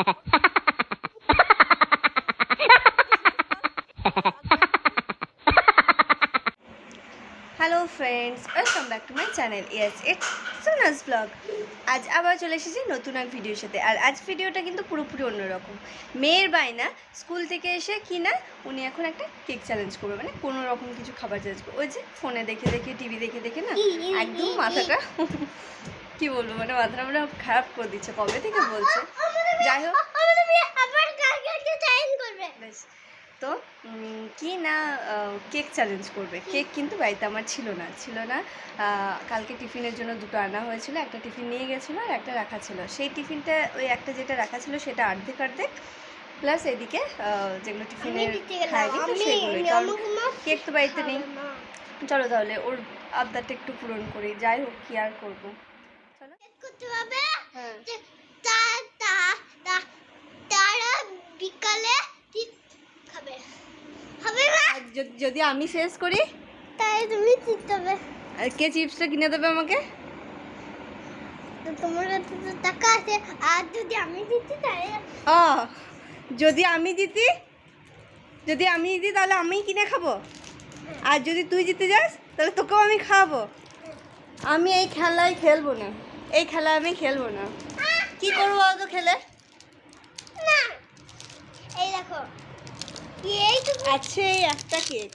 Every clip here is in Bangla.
Hello friends, welcome back to my channel. Yes, it's সোনাস blog. আজ আবার চলে এসেছি নতুন এক ভিডিওর সাথে। আর আজ ভিডিওটা কিন্তু পুরোপুরি অন্যরকম। মেয়ের বায়না, স্কুল থেকে এসে কি না উনি এখন একটা কেক চ্যালেঞ্জ করবে, মানে কোনো রকম কিছু খাবার চ্যালেঞ্জ করবে। ওই যে ফোনে দেখে দেখে, টিভি দেখে দেখে না একদম মাথাটা কি বলবো, মানে মাথাটা মানে খারাপ করে দিচ্ছে। কবে থেকে বলছে, যাই হোক বেশ। তো কি না কেক চ্যালেঞ্জ করবে। কেক কিন্তু বাড়িতে আমার ছিল না। কালকে টিফিনের জন্য দুটো আনা হয়েছিল, একটা টিফিন নিয়ে গেছিলো আর একটা রাখা ছিল। সেই টিফিনটা ওই একটা যেটা রাখা ছিল সেটা অর্ধেক প্লাস এদিকে যেগুলো টিফিনে খাইনি তো সেগুলোই, কারণ কেক তো বাড়িতে নেই। চলো তাহলে ওর আবদারটা একটু পূরণ করি। যাই হোক, কি আর করবো, চলো। হ্যাঁ, বিকালে খাবে হবে না। যদি আমি শেষ করি তাই তুমি জিততে হবে। আর কে চিপসটা কিনে দেবে আমাকে? তো তোমার কাছে তো টাকা আছে, আর যদি আমি জিতি তাহলে যদি আমি জিতি তাহলে আমিই কিনে খাবো। আর যদি তুই জিতে যাস তাহলে তোকেও আমি খাওয়াবো। আমি এই খেলায় খেলবো না, এই খেলা আমি খেলবো না। কি করবো অত খেলে? না, এই দেখো এইটুকু আছে এই একটা কেক,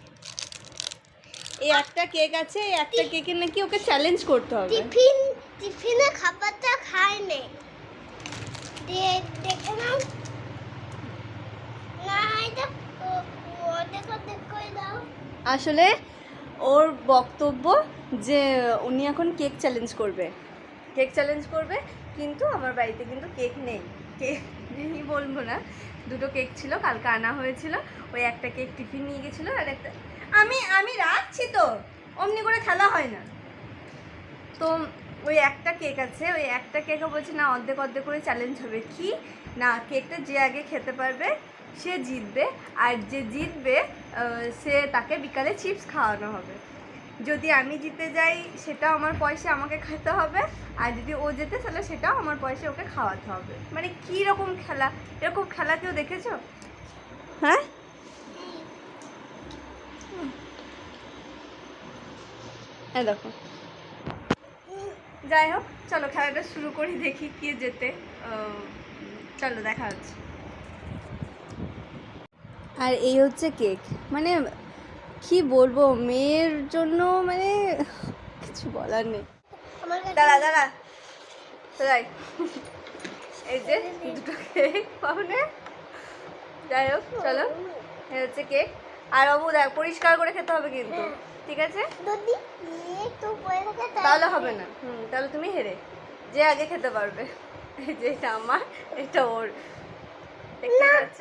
এই একটা কেক আছে। এই একটা কেকের নাকি ওকে চ্যালেঞ্জ করতে হবে। টিফিনে খাবারটা খায় নে, দেখে নাও না। এটা অর্ধেক করে দাও। আসলে ওর বক্তব্য যে উনি এখন কেক চ্যালেঞ্জ করবে, কিন্তু আমার বাড়িতে কিন্তু কেক নেই। কেক নেই বলবো না, দুটো কেক ছিল, কালকে আনা হয়েছিল। ওই একটা কেক টিফিন নিয়ে গেছিলো আর একটা আমি রাখছি, তো অমনি করে খেলা হয় না। তো ওই একটা কেক আছে, ওই একটা কেকও বলছে না অর্ধেক করে চ্যালেঞ্জ হবে। কি না, কেকটা যে আগে খেতে পারবে সে জিতবে, আর যে জিতবে সে তাকে বিকালে চিপস খাওয়ানো হবে। যদি আমি জিতে যাই সেটাও আমার পয়সা আমাকে খেতে হবে, আর যদি ও জেতে তাহলে সেটাও আমার পয়সা ওকে খাওয়াতে হবে। মানে কী রকম খেলা, এরকম খেলা কেউ দেখেছো? হ্যাঁ, দেখো। যাই হোক, চলো খেলাটা শুরু করি, দেখি কে জেতে। চলো দেখা হচ্ছে। আর এই হচ্ছে কেক, মানে কি বলবো, মেয়ের জন্য মানে কিছু বলার নেই। দাঁড়া এই যে দুটো কেক পাবনে। যাই হোক, চলো, এই হচ্ছে কেক। আর বাবু দেখ, পরিষ্কার করে খেতে হবে কিন্তু, ঠিক আছে? তাহলে হবে না। তাহলে তুমি হেরে, যে আগে খেতে পারবে। এই যে এটা আমার, এটা ওর, দেখতে পাচ্ছ?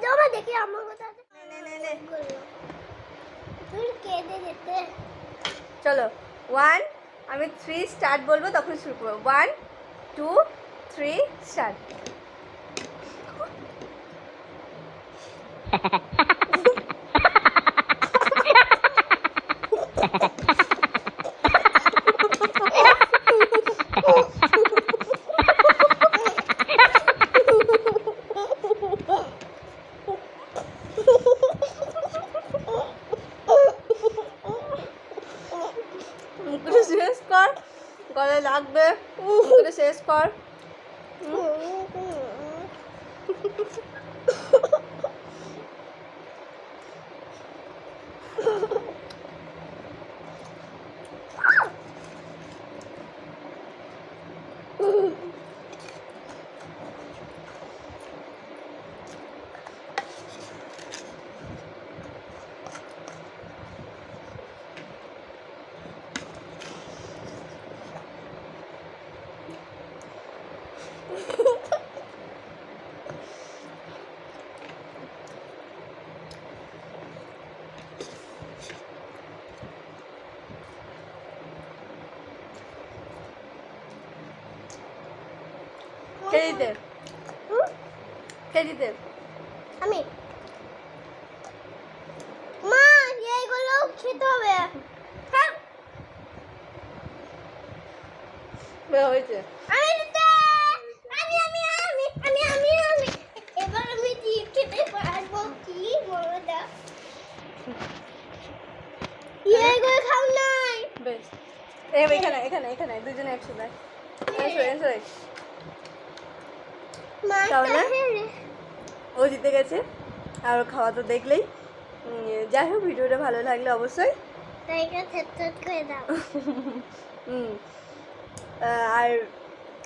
চলো দেখি আমার কথা নে। তুই কেঁদে যেতে। চলো, 1, আমি 3 স্টার্ট বলবো তখন শুরু করবো। 1, 2, 3 স্টার্ট। মুখটা শেষ কর, গলায় লাগবে। মুখটা শেষ কর। কে দিতে? আমি। মা, এইগুলো খেতে হবে। হয়েছে। আমি দিতে। আমি এখানে এখানে এখানে দুজনে একসাথে এসো এসো তাহলে ও জিতে গেছে আর ওর খাওয়া তো দেখলেই যাই হোক ভিডিওটা ভালো লাগলে অবশ্যই করে দাও। হুম আর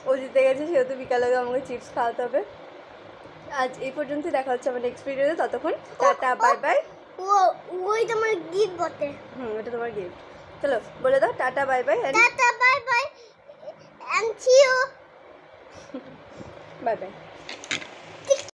ও জিতে গেছে সেহেতু বিকালে আমাকে চিপস খাওয়াতে হবে। আজ এই পর্যন্তই, দেখা হচ্ছে আমার নেক্সট ভিডিওতে। ততক্ষণ টাটা বাই বাই। ওই তোমার গিফট বটে। এটা তোমার গিফট। চলো বলে দাও tata bye bye. Tata bye bye and see you. Bye by.